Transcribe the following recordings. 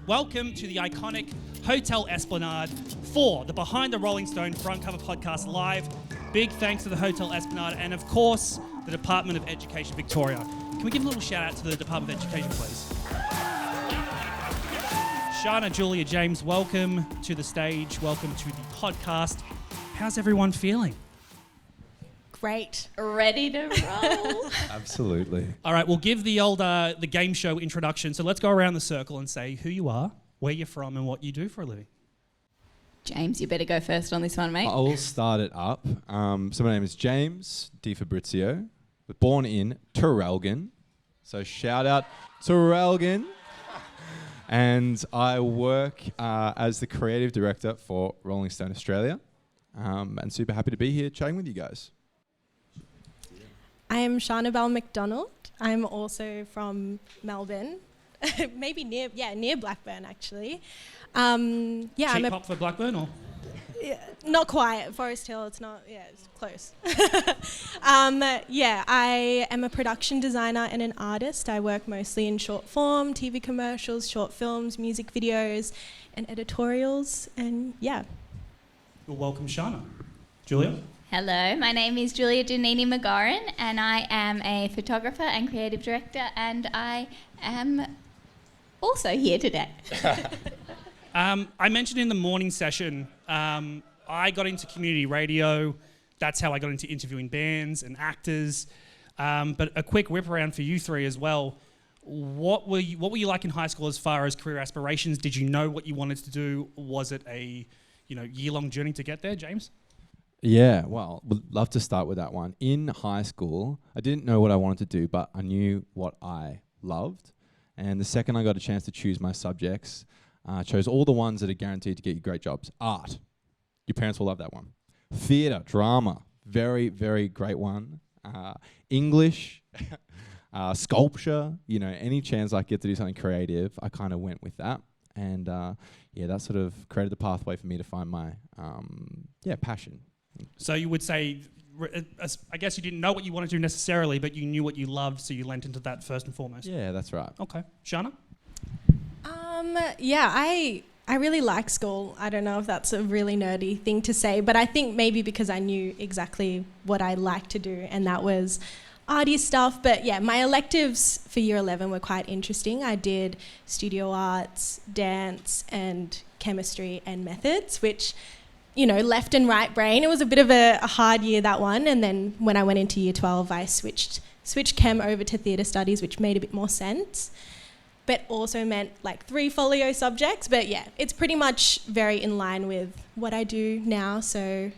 welcome to the iconic Hotel Esplanade for the Behind the Rolling Stone Front Cover Podcast Live. Big thanks to the Hotel Esplanade and, of course, the Department of Education Victoria. Can we give a little shout out to the Department of Education, please? Shana, Julia, James, welcome to the stage. Welcome to the podcast. How's everyone feeling? Great. Ready to roll. Absolutely. All right, we'll give the old the game show introduction. So let's go around the circle and say who you are, where you're from, and what you do for a living. James, you better go first on this one, mate. I will start it up. So my name is James Di Fabrizio. Born in Traralgon. So shout out Traralgon. And I work as the creative director for Rolling Stone Australia. And super happy to be here chatting with you guys. I am Shana Bell McDonald. I'm also from Melbourne, maybe near Blackburn actually. Cheap pop for Blackburn, or? Yeah, not quite. Forest Hill. It's not. Yeah, it's close. I am a production designer and an artist. I work mostly in short form, TV commercials, short films, music videos, and editorials. And yeah. Well, welcome, Shana. Julia. Hello, my name is Julia Janini McGoran and I am a photographer and creative director and I am also here today. I mentioned in the morning session, I got into community radio. That's how I got into interviewing bands and actors. But a quick whip around for you three as well. What were you like in high school as far as career aspirations? Did you know what you wanted to do? Was it a year-long journey to get there, James? Yeah, well, would love to start with that one. In high school, I didn't know what I wanted to do, but I knew what I loved. And the second I got a chance to choose my subjects, I chose all the ones that are guaranteed to get you great jobs. Art, your parents will love that one. Theatre, drama, very, very great one. English, sculpture, any chance I get to do something creative, I kind of went with that. And that sort of created the pathway for me to find my passion. So you would say, I guess you didn't know what you wanted to do necessarily, but you knew what you loved, so you lent into that first and foremost. Yeah, that's right. Okay. Shana? I really like school. I don't know if that's a really nerdy thing to say, but I think maybe because I knew exactly what I liked to do, and that was arty stuff. But yeah, my electives for year 11 were quite interesting. I did studio arts, dance, and chemistry and methods, which, left and right brain. It was a bit of a hard year, that one. And then when I went into year 12, I switched chem over to theatre studies, which made a bit more sense, but also meant like 3 folio subjects. But yeah, it's pretty much very in line with what I do now. So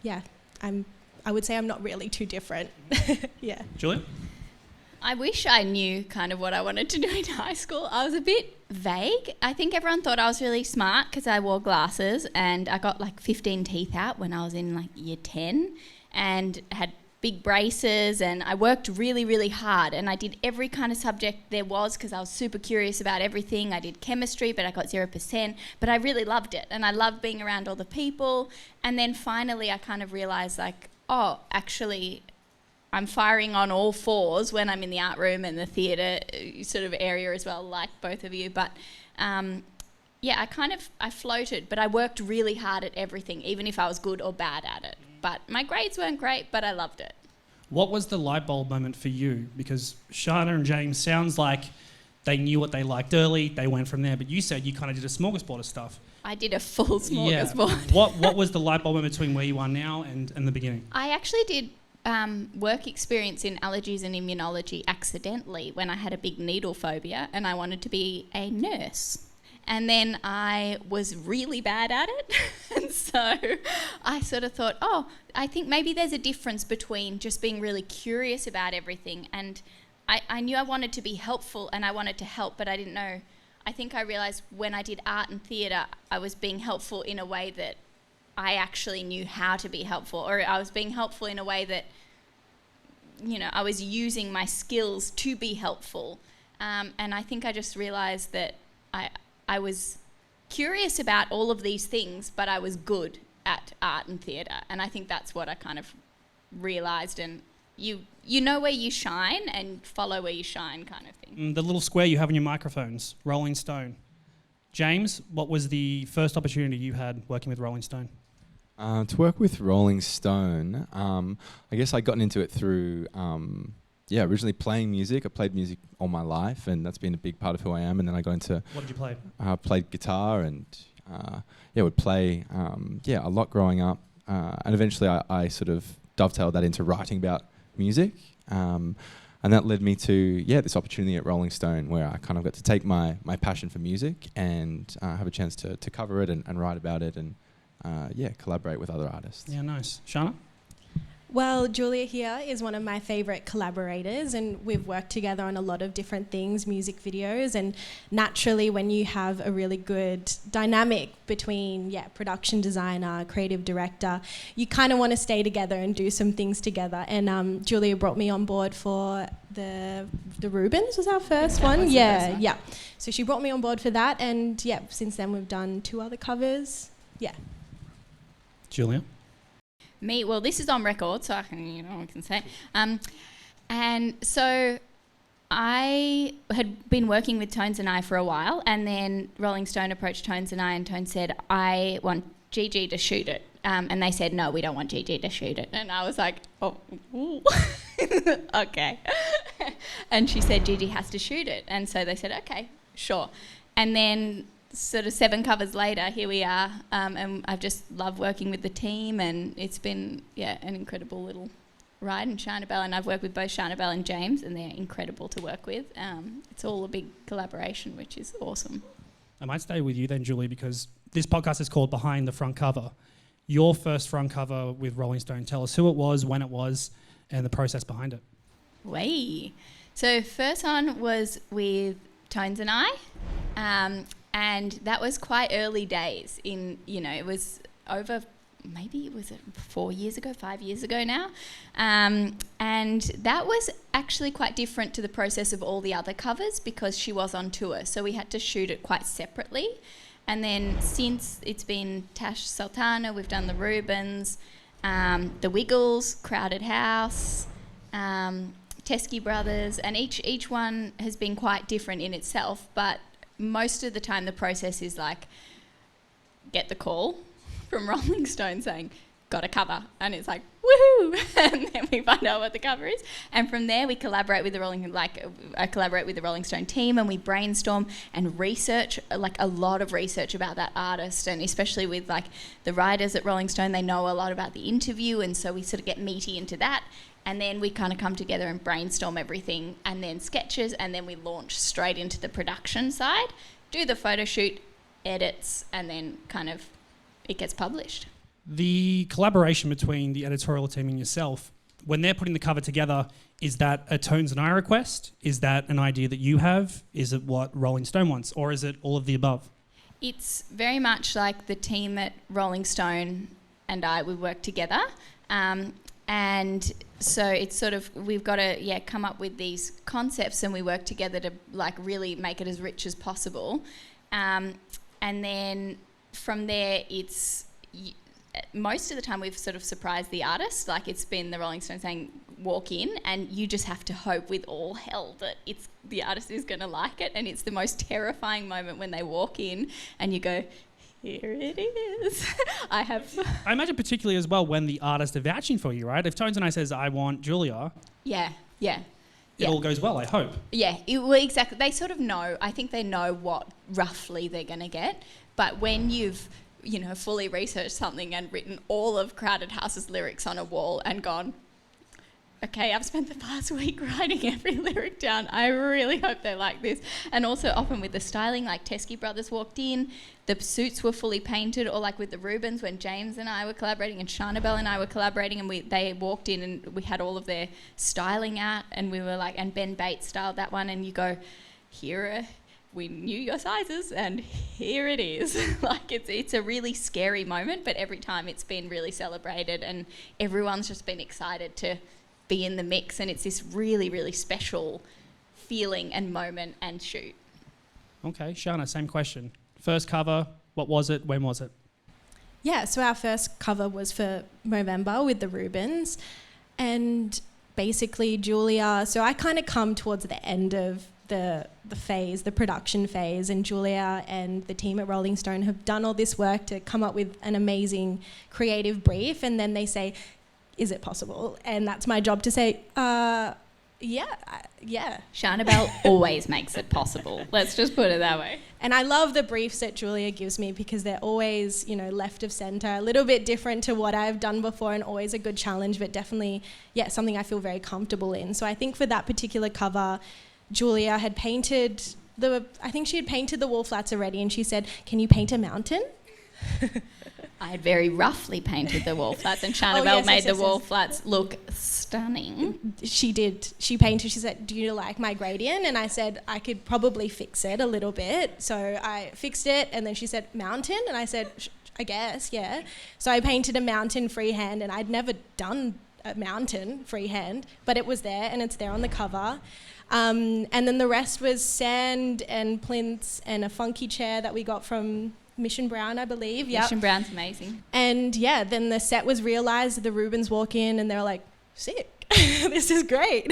yeah, I would say I'm not really too different. Yeah. Julia? I wish I knew kind of what I wanted to do in high school. I was a bit vague. I think everyone thought I was really smart because I wore glasses and I got like 15 teeth out when I was in like year 10 and had big braces, and I worked really, really hard and I did every kind of subject there was because I was super curious about everything. I did chemistry, but I got 0%, but I really loved it and I loved being around all the people. And then finally I kind of realised actually I'm firing on all fours when I'm in the art room and the theatre sort of area as well, like both of you. But I floated, but I worked really hard at everything, even if I was good or bad at it. But my grades weren't great, but I loved it. What was the light bulb moment for you? Because Shana and James sounds like they knew what they liked early, they went from there, but you said you kind of did a smorgasbord of stuff. I did a full smorgasbord. Yeah. What was the light bulb moment between where you are now and the beginning? I actually did work experience in allergies and immunology accidentally when I had a big needle phobia and I wanted to be a nurse. And then I was really bad at it. And so I sort of thought, I think maybe there's a difference between just being really curious about everything. And I knew I wanted to be helpful and I wanted to help, but I didn't know. I think I realised when I did art and theatre, I was being helpful in a way that I actually knew how to be helpful, or I was being helpful in a way that, I was using my skills to be helpful. And I think I just realised that I was curious about all of these things, but I was good at art and theatre. And I think that's what I kind of realised. And you know where you shine and follow where you shine kind of thing. The little square you have in your microphones, Rolling Stone. James, what was the first opportunity you had working with Rolling Stone? To work with Rolling Stone, I guess I got into it through, originally playing music. I played music all my life, and that's been a big part of who I am. And then I got into... What did you play? Played guitar and, would play, a lot growing up. And eventually I sort of dovetailed that into writing about music. And that led me to, this opportunity at Rolling Stone where I kind of got to take my passion for music and have a chance to cover it and write about it and, collaborate with other artists. Yeah, nice. Shana? Well, Julia here is one of my favourite collaborators, and we've worked together on a lot of different things, music videos, and naturally when you have a really good dynamic between production designer, creative director, you kind of want to stay together and do some things together. And Julia brought me on board for the Rubens was our first one. Yeah. So she brought me on board for that, and since then we've done 2 other covers. Yeah. Julia? Me, well, this is on record, so I can say. And so I had been working with Tones and I for a while, and then Rolling Stone approached Tones and I, and Tones said, I want Gigi to shoot it. And they said, no, we don't want Gigi to shoot it. And I was like, oh, okay. And she said, Gigi has to shoot it. And so they said, okay, sure. And then sort of 7 covers later, here we are, and I've just loved working with the team, and it's been an incredible little ride. And Shana Bell, and I've worked with both Shana Bell and James, and they're incredible to work with. It's all a big collaboration, which is awesome. I might stay with you then, Julie, because this podcast is called Behind the Front Cover. Your first front cover with Rolling Stone. Tell us who it was, when it was, and the process behind it. So first one was with Tones and I. And that was quite early days it was over, maybe it was 4 years ago, 5 years ago now. And that was actually quite different to the process of all the other covers because she was on tour. So we had to shoot it quite separately. And then since it's been Tash Sultana, we've done the Rubens, the Wiggles, Crowded House, Teskey Brothers, and each one has been quite different in itself, but most of the time the process is like get the call from Rolling Stone saying got a cover, and it's like woohoo, and then we find out what the cover is, and from there we collaborate with I collaborate with the Rolling Stone team, and we brainstorm and research a lot of research about that artist, and especially with the writers at Rolling Stone, they know a lot about the interview, and so we sort of get meaty into that. And then we kind of come together and brainstorm everything, and then sketches, and then we launch straight into the production side, do the photo shoot, edits, and then kind of it gets published. The collaboration between the editorial team and yourself, when they're putting the cover together, is that a Tones and I request? Is that an idea that you have? Is it what Rolling Stone wants? Or is it all of the above? It's very much like the team at Rolling Stone and I, we work together. And so it's sort of, we've got to come up with these concepts, and we work together to really make it as rich as possible. And then from there, it's most of the time we've sort of surprised the artist. It's been the Rolling Stone saying, walk in, and you just have to hope with all hell that the artist is going to like it. And it's the most terrifying moment when they walk in and you go, here it is. I imagine particularly as well when the artists are vouching for you, right? If Tones and I says, I want Julia. Yeah. It all goes well, I hope. Yeah, exactly. They sort of know. I think they know what roughly they're going to get. But when you've, fully researched something and written all of Crowded House's lyrics on a wall and gone, okay, I've spent the past week writing every lyric down. I really hope they like this. And also often with the styling, Teskey Brothers walked in, the suits were fully painted, or with the Rubens when James and I were collaborating and Shana Bell and I were collaborating, and they walked in and we had all of their styling out, and we were and Ben Bates styled that one, and you go, we knew your sizes and here it is. It's a really scary moment, but every time it's been really celebrated and everyone's just been excited to be in the mix, and it's this really, really special feeling and moment and shoot. Okay, Shana, same question. First cover, what was it? When was it? Yeah, so our first cover was for Movember with the Rubens, and basically Julia, so I kind of come towards the end of the phase, the production phase, and Julia and the team at Rolling Stone have done all this work to come up with an amazing creative brief, and then they say, is it possible? And that's my job to say, yeah. Shanabelle always makes it possible. Let's just put it that way. And I love the briefs that Julia gives me because they're always, left of centre, a little bit different to what I've done before and always a good challenge, but definitely, something I feel very comfortable in. So I think for that particular cover, Julia had painted I think she had painted the wall flats already, and she said, can you paint a mountain? I had very roughly painted the wall flats, and Shanabelle made the wall flats look stunning. She did. She painted, she said, do you like my gradient? And I said, I could probably fix it a little bit. So I fixed it, and then she said, mountain? And I said, I guess, yeah. So I painted a mountain freehand, and I'd never done a mountain freehand, but it was there, and it's there on the cover. And then the rest was sand and plinths and a funky chair that we got from Mission Brown, I believe. Yep. Mission Brown's amazing. And then the set was realised. The Rubens walk in and they're like, sick. This is great.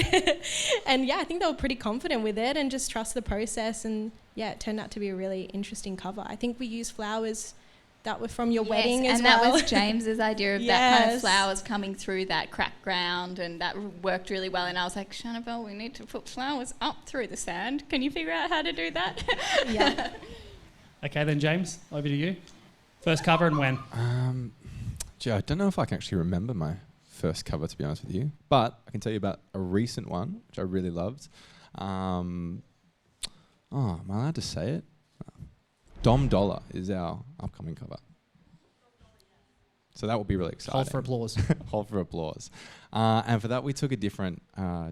And I think they were pretty confident with it and just trust the process. And it turned out to be a really interesting cover. I think we used flowers that were from your wedding as well. And that was James's idea of that kind of flowers coming through that cracked ground, and that worked really well. And I was like, Shanabelle, we need to put flowers up through the sand. Can you figure out how to do that? Yeah. Okay, then James, over to you. First cover and when? I don't know if I can actually remember my first cover, to be honest with you, but I can tell you about a recent one which I really loved. Am I allowed to say it? Dom Dollar is our upcoming cover. So that will be really exciting. Hold for applause. Hold for applause. And for that, we took a different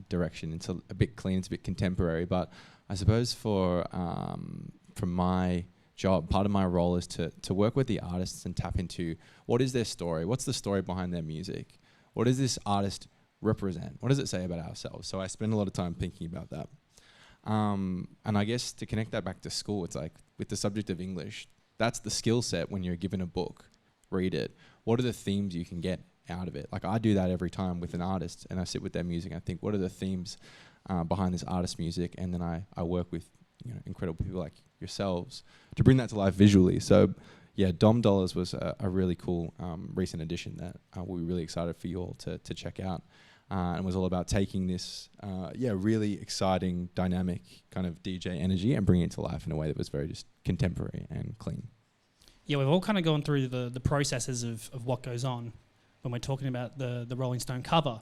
direction. It's a bit clean, it's a bit contemporary, but I suppose from my job, part of my role is to work with the artists and tap into what is their story, what's the story behind their music, what does this artist represent, what does it say about ourselves. So I spend a lot of time thinking about that. And I guess to connect that back to school, it's like with the subject of English, that's the skill set when you're given a book, read it. What are the themes you can get out of it? Like I do that every time with an artist, and I sit with their music. I think, what are the themes behind this artist's music? And then I work with incredible people like yourselves to bring that to life visually. So Dom Dollars was a really cool recent addition that we'll be really excited for you all to check out. And was all about taking this really exciting, dynamic kind of DJ energy and bringing it to life in a way that was very just contemporary and clean. Yeah, we've all kind of gone through the processes of what goes on when we're talking about the Rolling Stone cover.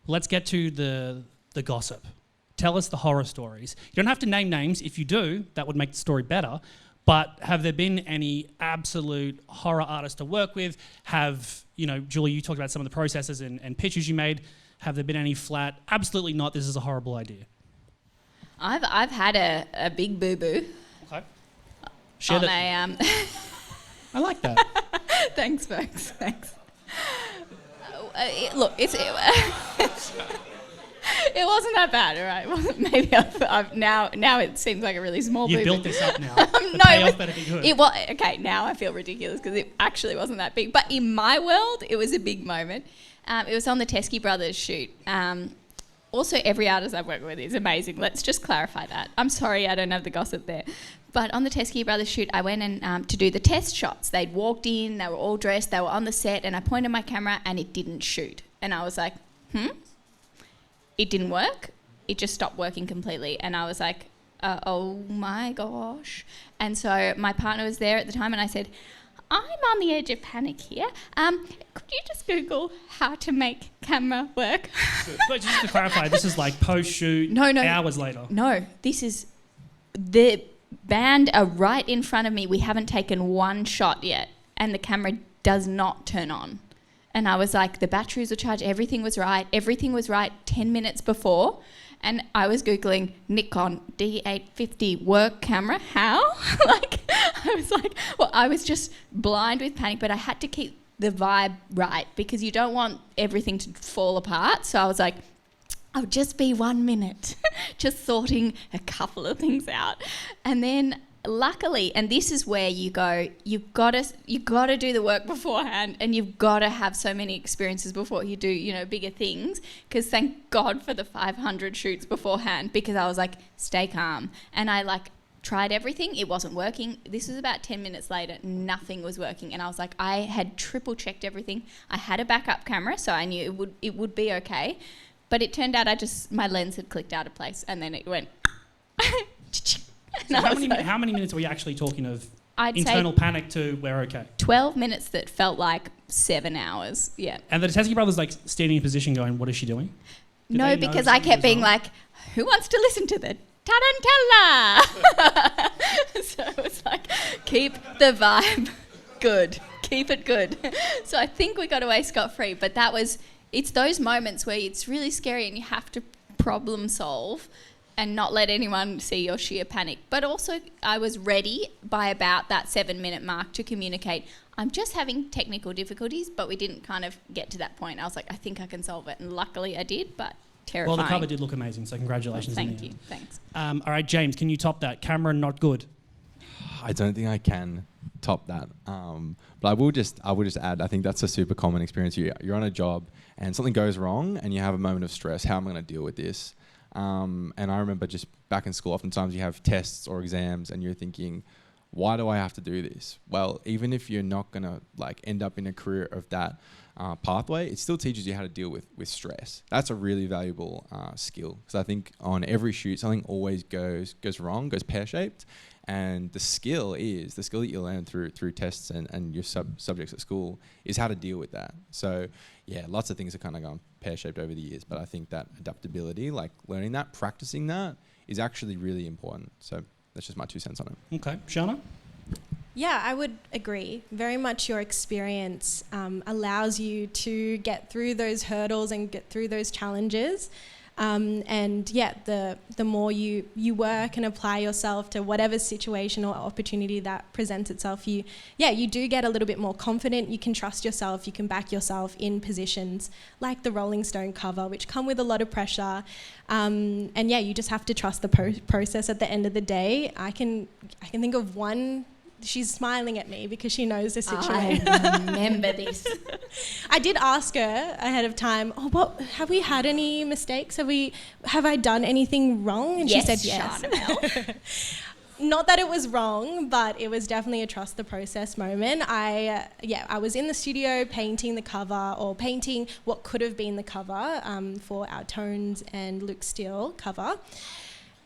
Let's get to the gossip. Tell us the horror stories. You don't have to name names. If you do, that would make the story better. But have there been any absolute horror artists to work with? Julie, you talked about some of the processes and pitches you made. Have there been any flat, absolutely not, this is a horrible idea? I've had a big boo-boo. Okay. Share that. I like that. Thanks, folks. Thanks. It wasn't that bad, all right? It wasn't. Maybe I've now it seems like a really small boo-boo. You built this up now. The payoff better be good. Okay, now I feel ridiculous because it actually wasn't that big. But in my world, it was a big moment. It was on the Teskey Brothers shoot. Also, every artist I've worked with is amazing. Let's just clarify that. I'm sorry I don't have the gossip there. But on the Teskey Brothers shoot, I went in to do the test shots. They'd walked in, they were all dressed, they were on the set, and I pointed my camera and it didn't shoot. And I was like, It didn't work. It just stopped working completely. And I was like, oh my gosh. And so my partner was there at the time and I said, I'm on the edge of panic here. Could you just Google how to make camera work? But just to clarify, this is like post-shoot, hours later. No, this is... The band are right in front of me. We haven't taken one shot yet. And the camera does not turn on. And I was like, the batteries were charged, everything was right 10 minutes before. And I was Googling Nikon D850 work camera, how? I was just blind with panic, but I had to keep the vibe right because you don't want everything to fall apart. So I was like, I'll just be 1 minute, just sorting a couple of things out. And then luckily, and this is where you go, you've got to do the work beforehand, and you've got to have so many experiences before you do, bigger things. Because thank God for the 500 shoots beforehand, because I was like, stay calm. And I tried everything, it wasn't working. This was about 10 minutes later, nothing was working. And I was like, I had triple checked everything. I had a backup camera, so I knew it would be okay. But it turned out my lens had clicked out of place, and then it went. So how many minutes were you actually talking of I'd internal say panic to we're okay? 12 minutes that felt like 7 hours, yeah. And the Teskey brothers standing in position going, what is she doing? No, because I kept being like, who wants to listen to the Tarantella? So it was like, keep the vibe good. Keep it good. So I think we got away scot-free, but it's those moments where it's really scary and you have to problem solve and not let anyone see your sheer panic. But also I was ready by about that 7-minute mark to communicate, I'm just having technical difficulties, but we didn't kind of get to that point. I was like, I think I can solve it. And luckily I did, but terrifying. Well, the cover did look amazing, so congratulations. Thank you, thanks. All right, James, can you top that? Camera not good. I don't think I can top that. But I will just add, I think that's a super common experience. You're on a job and something goes wrong and you have a moment of stress. How am I going to deal with this? And I remember just back in school, oftentimes you have tests or exams and you're thinking, why do I have to do this? Well, even if you're not going to end up in a career of that pathway, it still teaches you how to deal with stress. That's a really valuable skill, because I think on every shoot, something always goes wrong, goes pear-shaped. And the skill that you learn through tests and your subjects at school is how to deal with that. So yeah, lots of things have kind of gone pear-shaped over the years, but I think that adaptability, learning that, practicing that, is actually really important. So that's just my 2 cents on it. Okay, Shana? Yeah, I would agree. Very much your experience allows you to get through those hurdles and get through those challenges. And yeah, the more you work and apply yourself to whatever situation or opportunity that presents itself, you do get a little bit more confident. You can trust yourself. You can back yourself in positions like the Rolling Stone cover, which come with a lot of pressure. And yeah, you just have to trust the process at the end of the day. I can think of one. She's smiling at me because she knows the situation. I remember this. I did ask her ahead of time, have we had any mistakes? Have I done anything wrong? And yes, she said yes. Chanamel. Not that it was wrong, but it was definitely a trust the process moment. I was in the studio painting the cover, or painting what could have been the cover for our Tones and Luke Steele cover.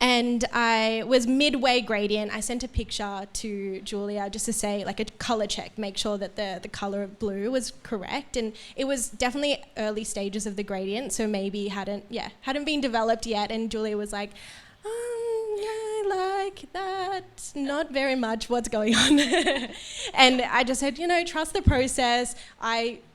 And I was midway gradient. I sent a picture to Julia just to say, a colour check, make sure that the colour of blue was correct. And it was definitely early stages of the gradient, so maybe hadn't been developed yet. And Julia was like, I like that, not very much, what's going on? And I just said, trust the process.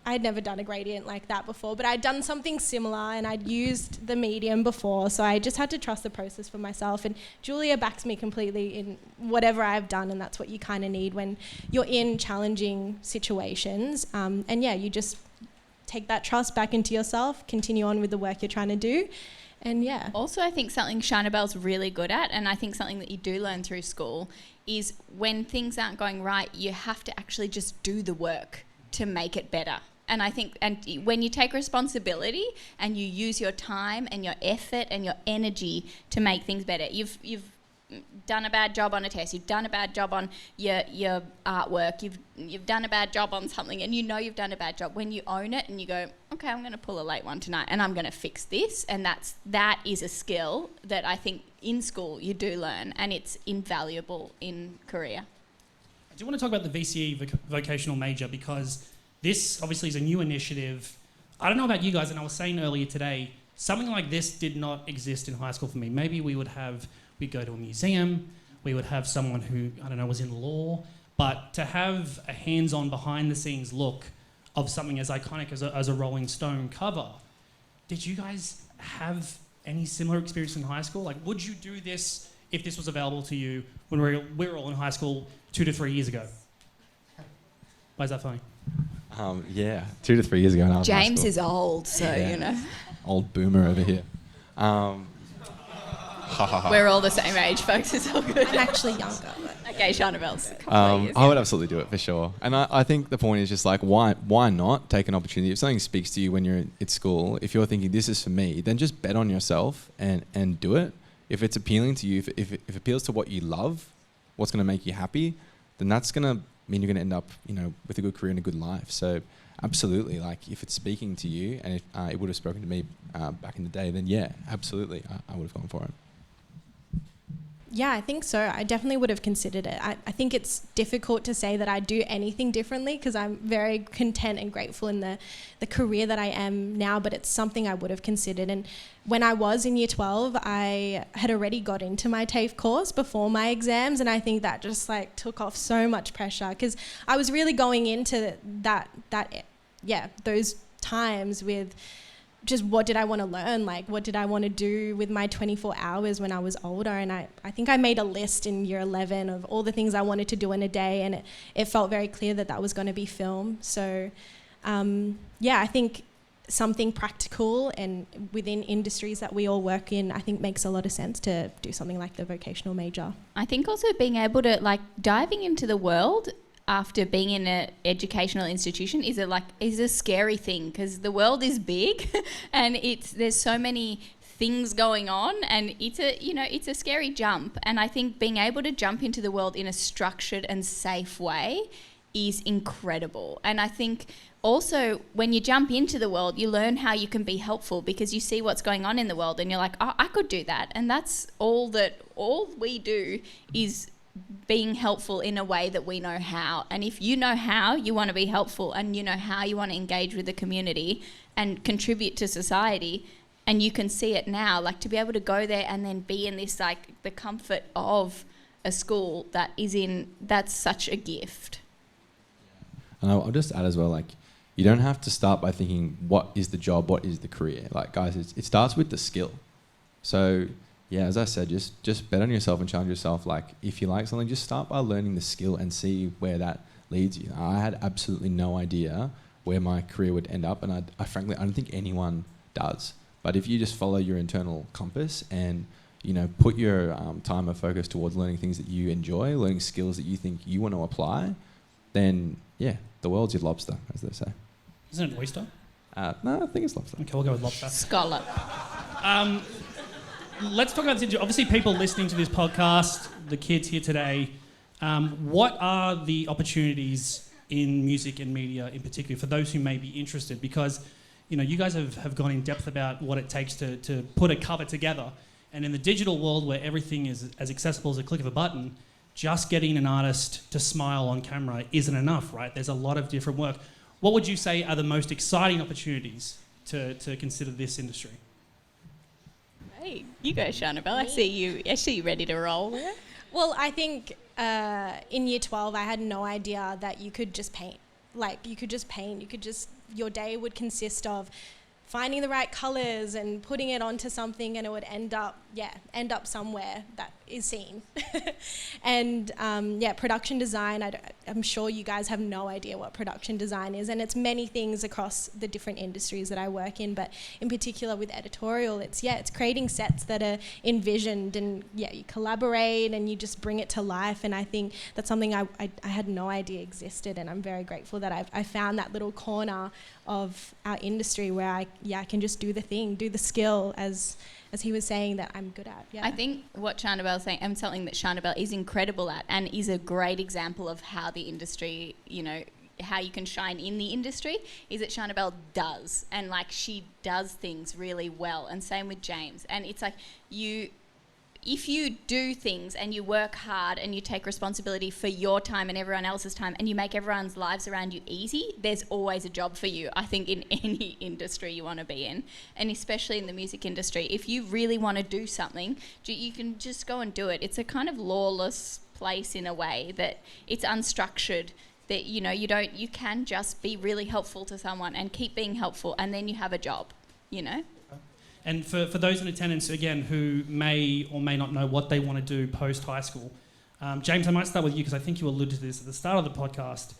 I'd never done a gradient like that before, but I'd done something similar and I'd used the medium before, so I just had to trust the process for myself. And Julia backs me completely in whatever I've done, and that's what you kind of need when you're in challenging situations. And yeah, you just take that trust back into yourself, continue on with the work you're trying to do. And yeah. Also, I think something Shanabelle's really good at, and I think something that you do learn through school, is when things aren't going right, you have to actually just do the work to make it better. And I think, and when you take responsibility and you use your time and your effort and your energy to make things better, you've done a bad job on a test, you've done a bad job on your artwork, you've done a bad job on something, and you've done a bad job. When you own it and you go, okay, I'm going to pull a late one tonight and I'm going to fix this, and that is a skill that I think in school you do learn, and it's invaluable in career. I do want to talk about the VCE vocational major, because this obviously is a new initiative. I don't know about you guys, and I was saying earlier today, something like this did not exist in high school for me. Maybe we'd go to a museum, we would have someone who, I don't know, was in law, but to have a hands-on, behind-the-scenes look of something as iconic as a Rolling Stone cover, did you guys have any similar experience in high school? Would you do this if this was available to you when we were all in high school 2 to 3 years ago? Why is that funny? Yeah, 2 to 3 years ago. James is old, so Old boomer over here. We're all the same age, folks. It's all good. I'm actually younger. Okay, Chantabelle's a couple of years. I would absolutely do it for sure. And I think the point is just like, why not take an opportunity? If something speaks to you when you're at school, if you're thinking this is for me, then just bet on yourself and do it. If it's appealing to you, if it appeals to what you love, what's going to make you happy, then that's going to mean you're going to end up, with a good career and a good life. So absolutely, like if it's speaking to you and if it would have spoken to me back in the day, then yeah, absolutely, I would have gone for it. Yeah, I think so. I definitely would have considered it. I think it's difficult to say that I do anything differently because I'm very content and grateful in the career that I am now, but it's something I would have considered. And when I was in year 12, I had already got into my TAFE course before my exams, and I think that just like took off so much pressure because I was really going into those times with just what did I want to learn? Like, what did I want to do with my 24 hours when I was older? And I think I made a list in year 11 of all the things I wanted to do in a day, and it felt very clear that was going to be film. So, I think something practical and within industries that we all work in, I think makes a lot of sense to do something like the vocational major. I think also being able to, like, diving into the world after being in an educational institution is a scary thing because the world is big and there's so many things going on and it's a scary jump. And I think being able to jump into the world in a structured and safe way is incredible. And I think also when you jump into the world, you learn how you can be helpful because you see what's going on in the world and you're like, oh, I could do that. And that's all we do is being helpful in a way that we know how. And if you know how you want to be helpful and you know how you want to engage with the community and contribute to society, and you can see it now, like to be able to go there and then be in this, like the comfort of a school that's such a gift. And I'll just add as well, like, you don't have to start by thinking, what is the job, what is the career? Like, guys, it starts with the skill. So yeah, as I said, just bet on yourself and challenge yourself. Like, if you like something, just start by learning the skill and see where that leads you. I had absolutely no idea where my career would end up, and I frankly, I don't think anyone does. But if you just follow your internal compass and, put your time and focus towards learning things that you enjoy, learning skills that you think you want to apply, then, yeah, the world's your lobster, as they say. Isn't it oyster? No, I think it's lobster. Okay, we'll go with lobster. Scallop. Let's talk about this. Obviously, people listening to this podcast, the kids here today, what are the opportunities in music and media in particular for those who may be interested? Because, you guys have gone in depth about what it takes to put a cover together. And in the digital world where everything is as accessible as a click of a button, just getting an artist to smile on camera isn't enough, right? There's a lot of different work. What would you say are the most exciting opportunities to consider this industry? Hey, you go, Chantabelle. I see you ready to roll. Well, I think in year 12, I had no idea that you could just paint. Like, you could just paint. Your day would consist of finding the right colours and putting it onto something, and it would end up somewhere that is seen. And production design, I'm sure you guys have no idea what production design is, and it's many things across the different industries that I work in, but in particular with editorial, it's creating sets that are envisioned, and you collaborate and you just bring it to life. And I think that's something I had no idea existed, and I'm very grateful that I found that little corner of our industry where I can just do the thing, do the skill, as he was saying that I'm good at. Yeah. I think what Chantabelle's saying, and something that Chantabelle is incredible at, and is a great example of how the industry, how you can shine in the industry, is that Chantabelle does, and like she does things really well. And same with James. And it's like if you do things and you work hard and you take responsibility for your time and everyone else's time and you make everyone's lives around you easy, there's always a job for you, I think, in any industry you want to be in, and especially in the music industry. If you really want to do something, you can just go and do it. It's a kind of lawless place in a way that it's unstructured, that you can just be really helpful to someone and keep being helpful, and then you have a job. And for those in attendance, again, who may or may not know what they want to do post-high school, James, I might start with you because I think you alluded to this at the start of the podcast.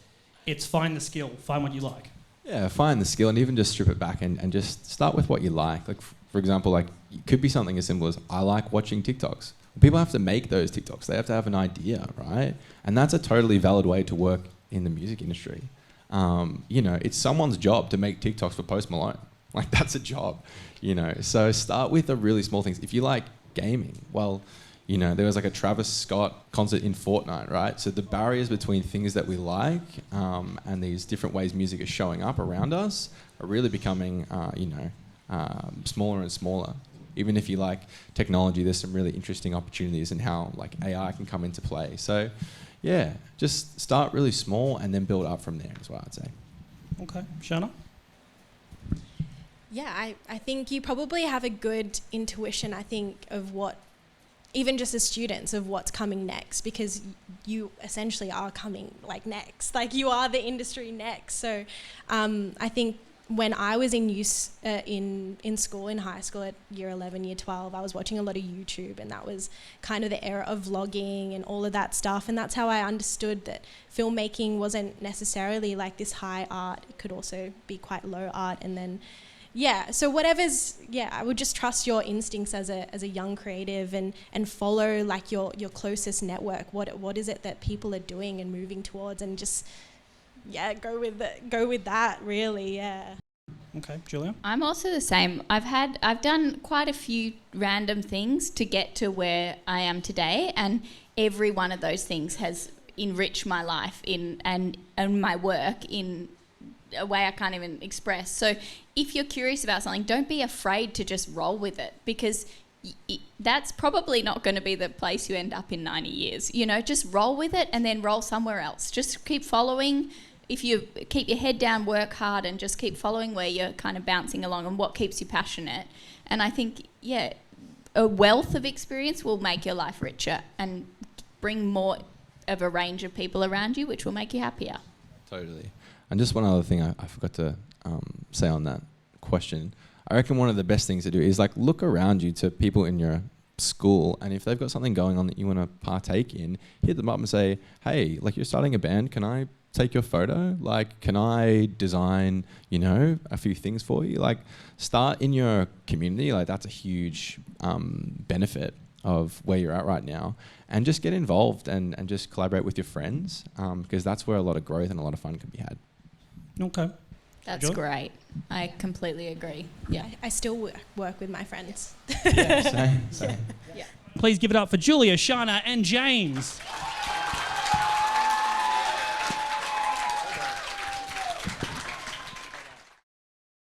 It's find the skill, find what you like. Yeah, find the skill and even just strip it back and just start with what you like. Like, for example, like it could be something as simple as I like watching TikToks. People have to make those TikToks. They have to have an idea, right? And that's a totally valid way to work in the music industry. It's someone's job to make TikToks for Post Malone. Like, that's a job, So start with the really small things. If you like gaming, well, there was like a Travis Scott concert in Fortnite, right? So the barriers between things that we like and these different ways music is showing up around us are really becoming, smaller and smaller. Even if you like technology, there's some really interesting opportunities in how like AI can come into play. So yeah, just start really small and then build up from there is what I'd say. Okay, Shana? Yeah, I think you probably have a good intuition, I think, of what, even just as students, of what's coming next, because you essentially are coming like next, like you are the industry next. So I think when I was in school, in high school at year 11, year 12, I was watching a lot of YouTube, and that was kind of the era of vlogging and all of that stuff. And that's how I understood that filmmaking wasn't necessarily like this high art. It could also be quite low art. And then, so I would just trust your instincts as a young creative and follow like your closest network. What is it that people are doing and moving towards, and just go with that really. Okay, Julia? I'm also the same. I've done quite a few random things to get to where I am today, and every one of those things has enriched my life and my work in a way I can't even express. So if you're curious about something, don't be afraid to just roll with it, because that's probably not going to be the place you end up in 90 years. Just roll with it and then roll somewhere else. Just keep following. If you keep your head down, work hard, and just keep following where you're kind of bouncing along and what keeps you passionate. And I think, a wealth of experience will make your life richer and bring more of a range of people around you, which will make you happier. Totally. And just one other thing I forgot to say on that question. I reckon one of the best things to do is like look around you to people in your school, and if they've got something going on that you want to partake in, hit them up and say, hey, like, you're starting a band, can I take your photo? Like, can I design, a few things for you? Like, start in your community. Like, that's a huge benefit of where you're at right now. And just get involved and just collaborate with your friends, because that's where a lot of growth and a lot of fun can be had. Okay. That's great. I completely agree. Yeah. I still work with my friends. Yeah, same. Please give it up for Julia, Shana, and James.